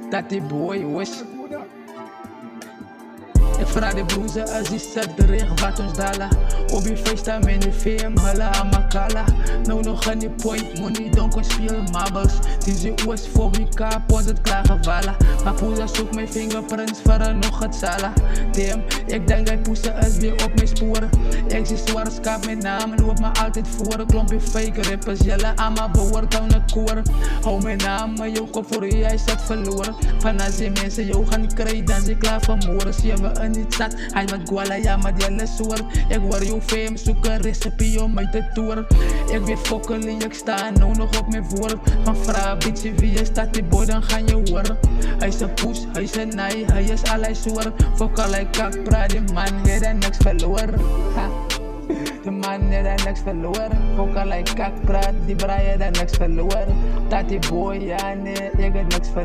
dat die boy was. Ik vraag de broeze als die zet de regen wat ons dala. Op je FaceTime in de VM, hala amakala. Nou nog aan die point, money donker speel marbles. Die ze was voor wie kapot het klaargevallen. Maar poesa zoekt mijn fingerprints voor nog het sala. Damn, ik denk dat poesa is weer op mijn sporen. Ik zie zwarte skaap met namen, loop me altijd voor. Klompje fake rappers, jelle aan mijn behoort aan de koor. Hou mijn naam, maar jou kop voor je, hij staat verloren. Van als die mensen jou gaan krijgen, dan ze klaar van moren. Zie je me niet zat, hij met guala, ja maar die alles hoor. Ik word jou fame, zoek een recipe om mij te toeren. Ik weer fokkelen, ik sta nou nog op mijn woord. Van vraag, beetje wie je staat, die boy dan ga je horen. Hij is een poes, hij is een naai, hij is allerlei soor. Fok allerlei kak, praat die man, hij heeft niks verloren. De man heeft niks verloren. Fok allerlei kak, praat die braai, heeft niks verloren. Dat die boy, ja nee, ik heb niks verloren.